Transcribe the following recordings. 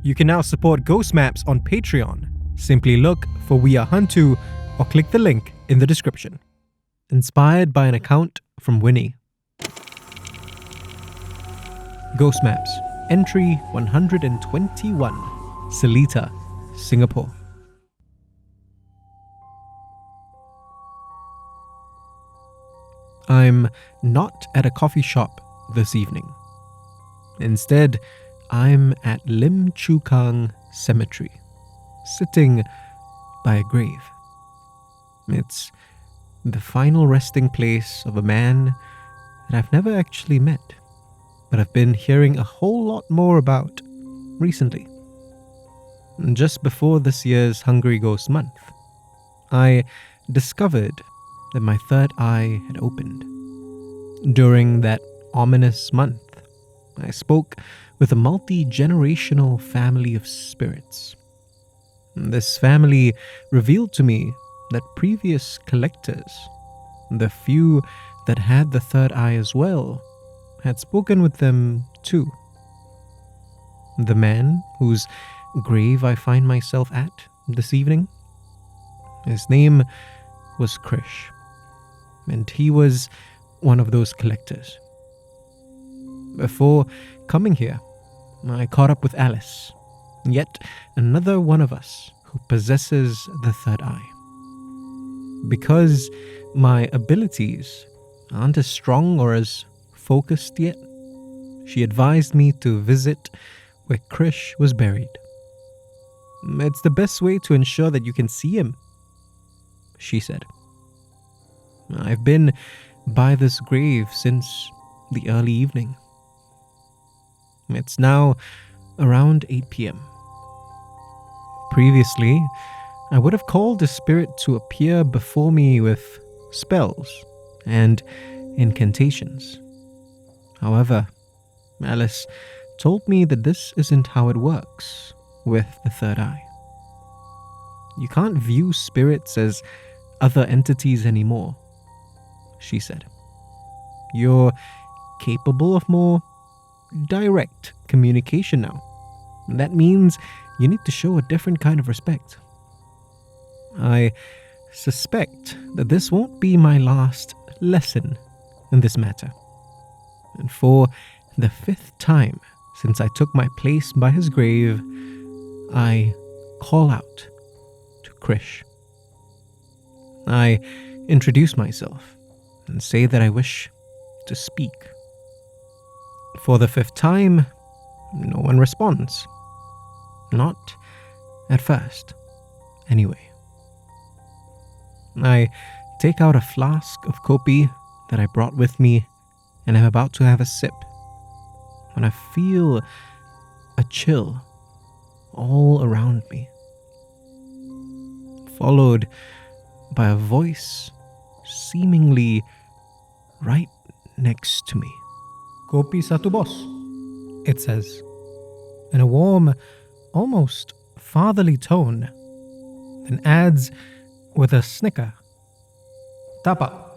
You can now support Ghost Maps on Patreon. Simply look for We Are HANTU or click the link in the description. Inspired by an account from Winnie. Ghost Maps, entry 121, Seletar, Singapore. I'm not at a coffee shop this evening. Instead, I'm at Lim Chu Kang Cemetery, sitting by a grave. It's the final resting place of a man that I've never actually met, but I've been hearing a whole lot more about recently. Just before this year's Hungry Ghost Month, I discovered that my third eye had opened. During that ominous month, I spoke with a multi-generational family of spirits. This family revealed to me that previous collectors, the few that had the third eye as well, had spoken with them too. The man whose grave I find myself at this evening, his name was Krish, and he was one of those collectors. Before coming here, I caught up with Alice, yet another one of us who possesses the third eye. Because my abilities aren't as strong or as focused yet, she advised me to visit where Krish was buried. It's the best way to ensure that you can see him, she said. I've been by this grave since the early evening. It's now around 8 p.m. Previously, I would have called the spirit to appear before me with spells and incantations. However, Alice told me that this isn't how it works with the third eye. You can't view spirits as other entities anymore, she said. You're capable of more direct communication now. That means you need to show a different kind of respect. I suspect that this won't be my last lesson in this matter. And for the 5th time since I took my place by his grave, I call out to Krish. I introduce myself and say that I wish to speak. For the 5th time, no one responds. Not at first, anyway. I take out a flask of kopi that I brought with me and am about to have a sip when I feel a chill all around me, followed by a voice seemingly right next to me. Kopi satu bos, it says, in a warm, almost fatherly tone, then adds with a snicker, Tapa.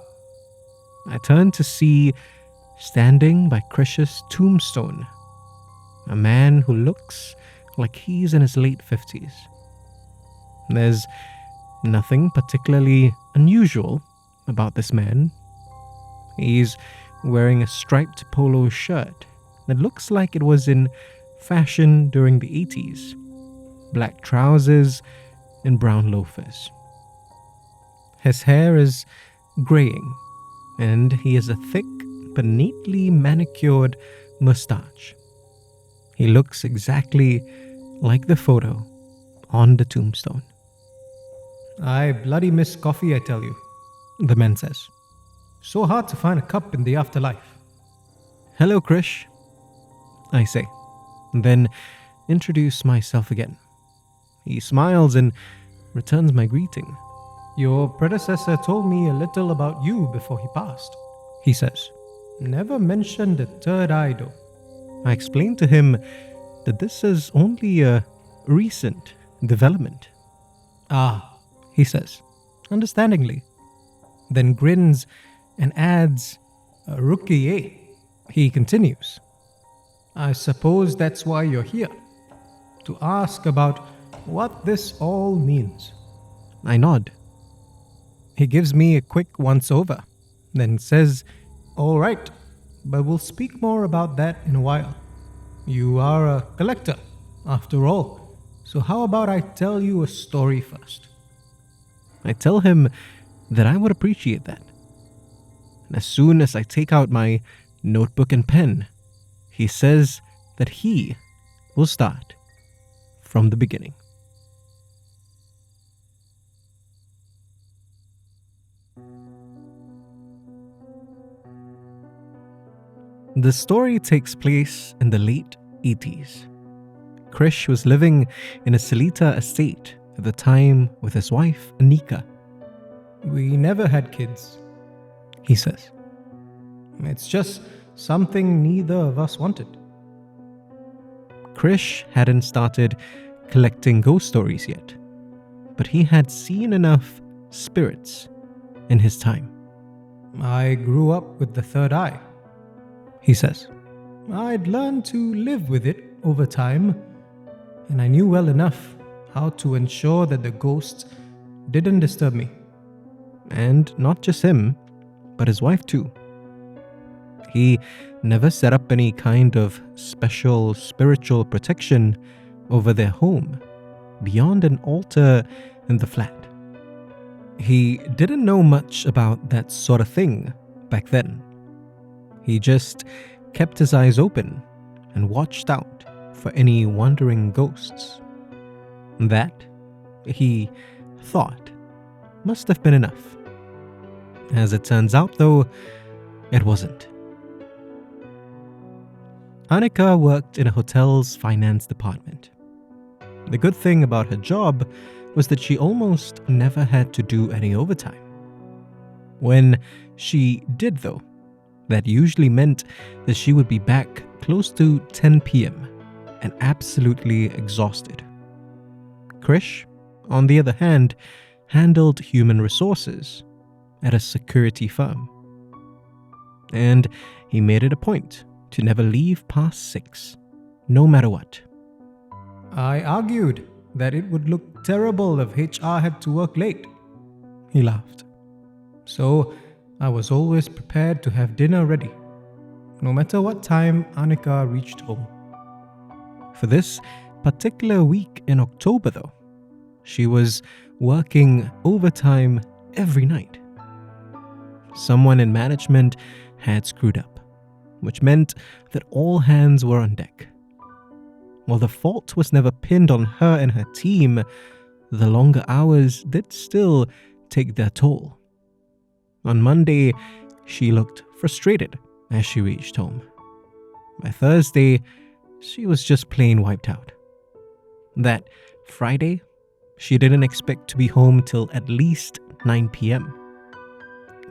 I turn to see, standing by Krish's tombstone, a man who looks like he's in his late 50s. There's nothing particularly unusual about this man. He's wearing a striped polo shirt that looks like it was in fashion during the 80s, black trousers and brown loafers. His hair is graying, and he has a thick but neatly manicured mustache. He looks exactly like the photo on the tombstone. I bloody miss coffee, I tell you, the man says. So hard to find a cup in the afterlife. Hello, Krish, I say, then introduce myself again. He smiles and returns my greeting. Your predecessor told me a little about you before he passed, he says. Never mentioned the third eye though. I explained to him that this is only a recent development. Ah, he says, understandingly. Then grins and adds, a rookie, eh? He continues. I suppose that's why you're here. to ask about what this all means. I nod. He gives me a quick once-over, then says, "All right, but we'll speak more about that in a while. You are a collector, after all, so how about I tell you a story first?" I tell him that I would appreciate that. And as soon as I take out my notebook and pen, he says that he will start from the beginning. The story takes place in the late 80s. Krish was living in a Seletar estate at the time with his wife, Andika. "We never had kids," he says. "It's just something neither of us wanted." Krish hadn't started collecting ghost stories yet, but he had seen enough spirits in his time. "I grew up with the third eye," he says. "I'd learned to live with it over time, and I knew well enough how to ensure that the ghosts didn't disturb me." And not just him, but his wife too. He never set up any kind of special spiritual protection over their home beyond an altar in the flat. He didn't know much about that sort of thing back then. He just kept his eyes open and watched out for any wandering ghosts. That, he thought, must have been enough. As it turns out, though, it wasn't. Andika worked in a hotel's finance department. The good thing about her job was that she almost never had to do any overtime. When she did, though, that usually meant that she would be back close to 10 p.m. and absolutely exhausted. Krish, on the other hand, handled human resources at a security firm. And he made it a point to never leave past 6, no matter what. "I argued that it would look terrible if HR had to work late," he laughed. "So I was always prepared to have dinner ready, no matter what time Andika reached home." For this particular week in October, though, she was working overtime every night. Someone in management had screwed up, which meant that all hands were on deck. While the fault was never pinned on her and her team, the longer hours did still take their toll. On Monday, she looked frustrated as she reached home. By Thursday, she was just plain wiped out. That Friday, she didn't expect to be home till at least 9 p.m.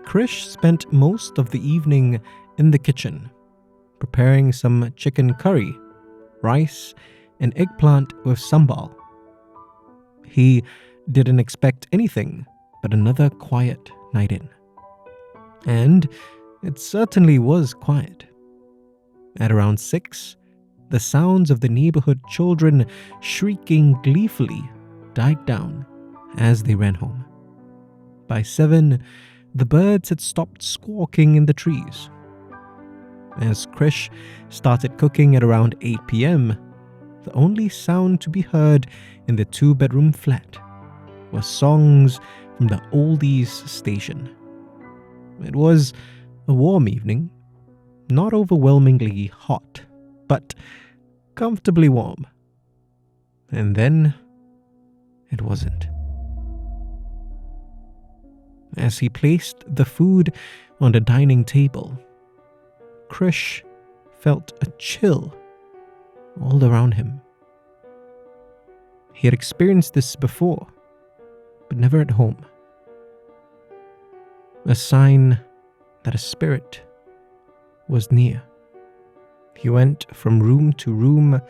Krish spent most of the evening in the kitchen, preparing some chicken curry, rice, and eggplant with sambal. He didn't expect anything but another quiet night in. And it certainly was quiet. At around 6, the sounds of the neighborhood children shrieking gleefully died down as they ran home. By 7, the birds had stopped squawking in the trees. As Krish started cooking at around 8 p.m., the only sound to be heard in the 2-bedroom flat was songs from the oldies station. It was a warm evening, not overwhelmingly hot, but comfortably warm. And then it wasn't. As he placed the food on the dining table, Krish felt a chill all around him. He had experienced this before, but never at home. A sign that a spirit was near. He went from room to room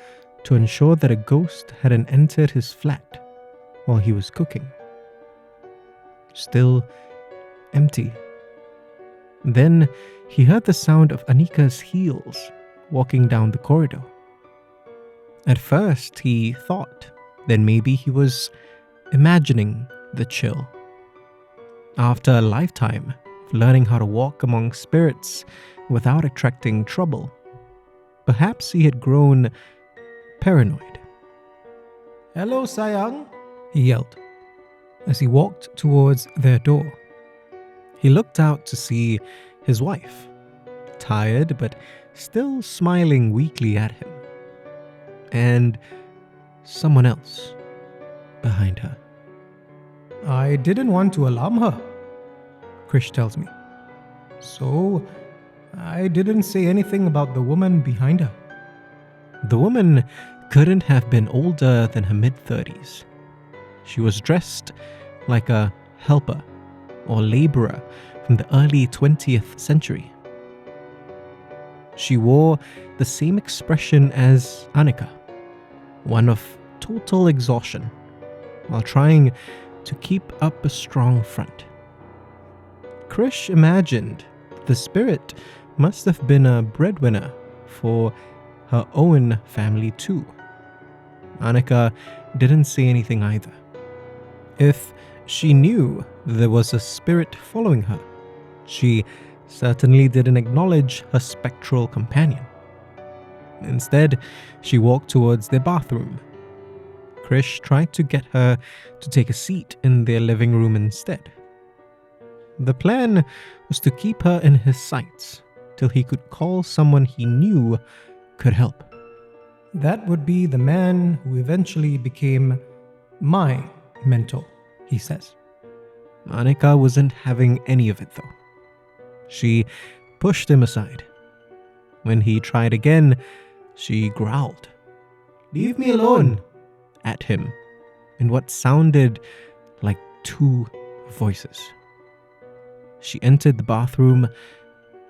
to ensure that a ghost hadn't entered his flat while he was cooking. Still empty. Then he heard the sound of Andika's heels walking down the corridor. At first, he thought that maybe he was imagining the chill. After a lifetime of learning how to walk among spirits without attracting trouble, perhaps he had grown paranoid. "Hello, Sayang," he yelled as he walked towards their door. He looked out to see his wife, tired but still smiling weakly at him, and someone else behind her. "I didn't want to alarm her," Krish tells me. "So I didn't say anything about the woman behind her." The woman couldn't have been older than her mid-30s. She was dressed like a helper or laborer from the early 20th century. She wore the same expression as Andika, one of total exhaustion, while trying to keep up a strong front. Krish imagined the spirit must have been a breadwinner for her own family too. Andika didn't say anything either. If she knew there was a spirit following her, she certainly didn't acknowledge her spectral companion. Instead, she walked towards their bathroom. Krish tried to get her to take a seat in their living room instead. The plan was to keep her in his sights till he could call someone he knew could help. "That would be the man who eventually became my mentor," he says. Andika wasn't having any of it though. She pushed him aside. When he tried again, she growled, "Leave me alone," at him in what sounded like two voices. She entered the bathroom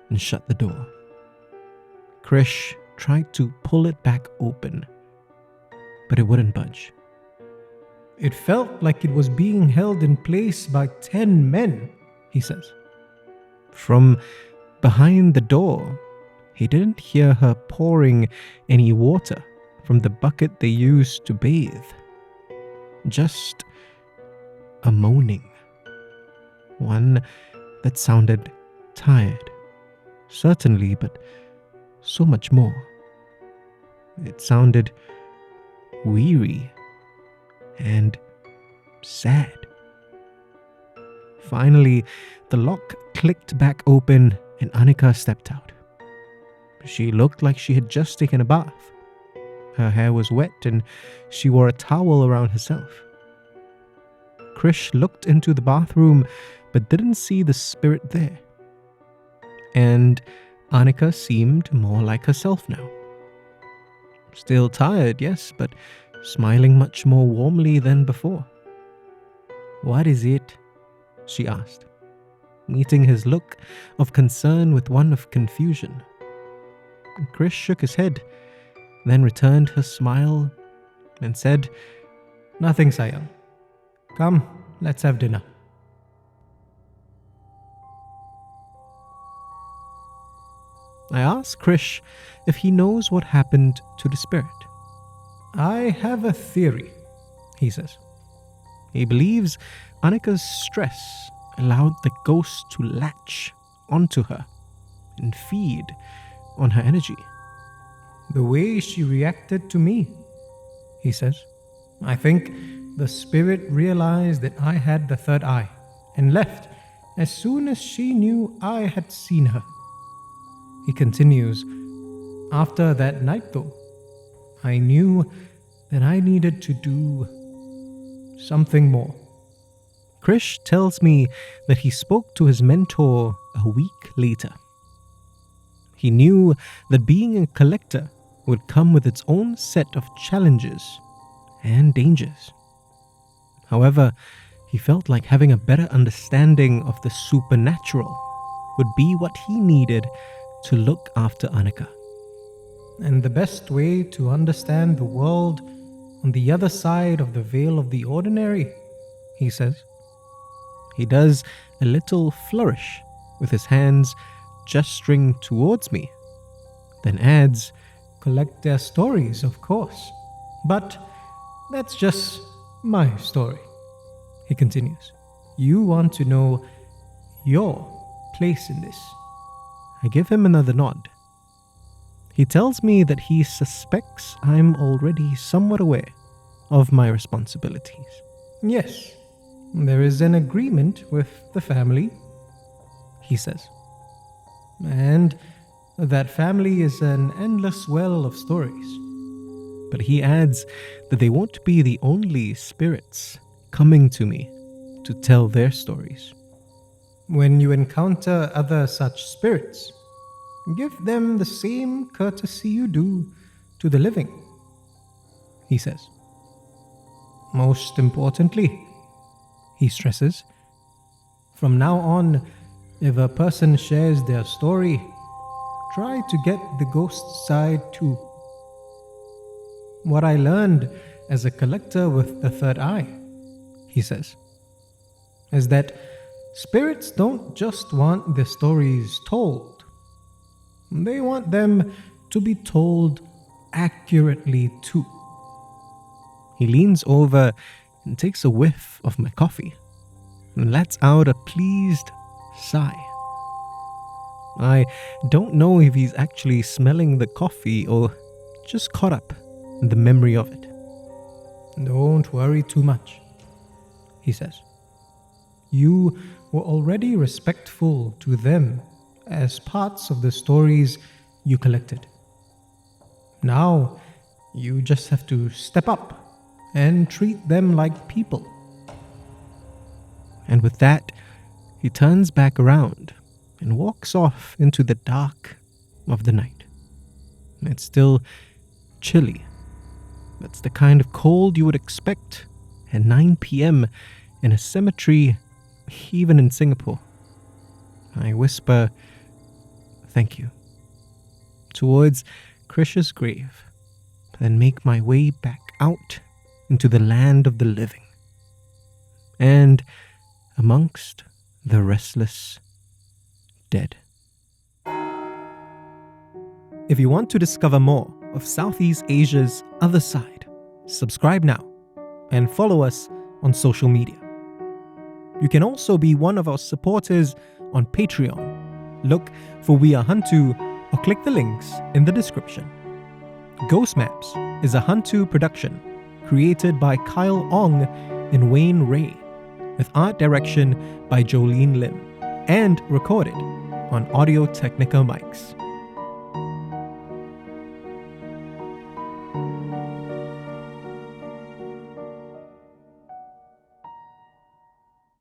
and shut the door. Krish tried to pull it back open, but it wouldn't budge. "It felt like it was being held in place by 10 men, he says. From behind the door, he didn't hear her pouring any water from the bucket they used to bathe. Just a moaning. One that sounded tired, certainly, but so much more. It sounded weary and sad. Finally, the lock clicked back open and Andika stepped out. She looked like she had just taken a bath. Her hair was wet and she wore a towel around herself. Krish looked into the bathroom but didn't see the spirit there. And Andika seemed more like herself now. Still tired, yes, but smiling much more warmly than before. "What is it?" she asked, meeting his look of concern with one of confusion. Krish shook his head, then returned her smile and said, "Nothing, Sayang. Come, let's have dinner." I asked Krish if he knows what happened to the spirit. "I have a theory," he says. He believes Andika's stress allowed the ghost to latch onto her and feed on her energy. "The way she reacted to me," he says. "I think the spirit realized that I had the third eye and left as soon as she knew I had seen her." He continues, "After that night though, I knew that I needed to do something more." Krish tells me that he spoke to his mentor a week later. He knew that being a collector would come with its own set of challenges and dangers. However, he felt like having a better understanding of the supernatural would be what he needed to look after Andika. And the best way to understand the world on the other side of the veil of the ordinary, he says. He does a little flourish with his hands gesturing towards me, then adds, "Collect their stories, of course." But that's just my story, he continues. You want to know your place in this. I give him another nod. He tells me that he suspects I'm already somewhat aware of my responsibilities. Yes, there is an agreement with the family, he says. And that family is an endless well of stories. But he adds that they won't be the only spirits coming to me to tell their stories. When you encounter other such spirits, give them the same courtesy you do to the living, he says. Most importantly, he stresses, from now on, if a person shares their story, try to get the ghost side too. What I learned as a collector with the third eye, he says, is that spirits don't just want their stories told. They want them to be told accurately too. He leans over and takes a whiff of my coffee and lets out a pleased sigh. I don't know if he's actually smelling the coffee or just caught up in the memory of it. Don't worry too much, he says. You were already respectful to them as parts of the stories you collected. Now, you just have to step up and treat them like people. And with that, he turns back around and walks off into the dark of the night. It's still chilly. That's the kind of cold you would expect at 9 p.m. in a cemetery, even in Singapore. I whisper, "Thank you," towards Krish's grave, then make my way back out into the land of the living and amongst the restless dead. If you want to discover more of Southeast Asia's other side, subscribe now and follow us on social media. You can also be one of our supporters on Patreon. Look for We Are HANTU or click the links in the description. Ghost Maps is a HANTU production created by Kyle Ong and Wayne Ray, with art direction by Jolene Lim, and recorded on Audio Technica mics.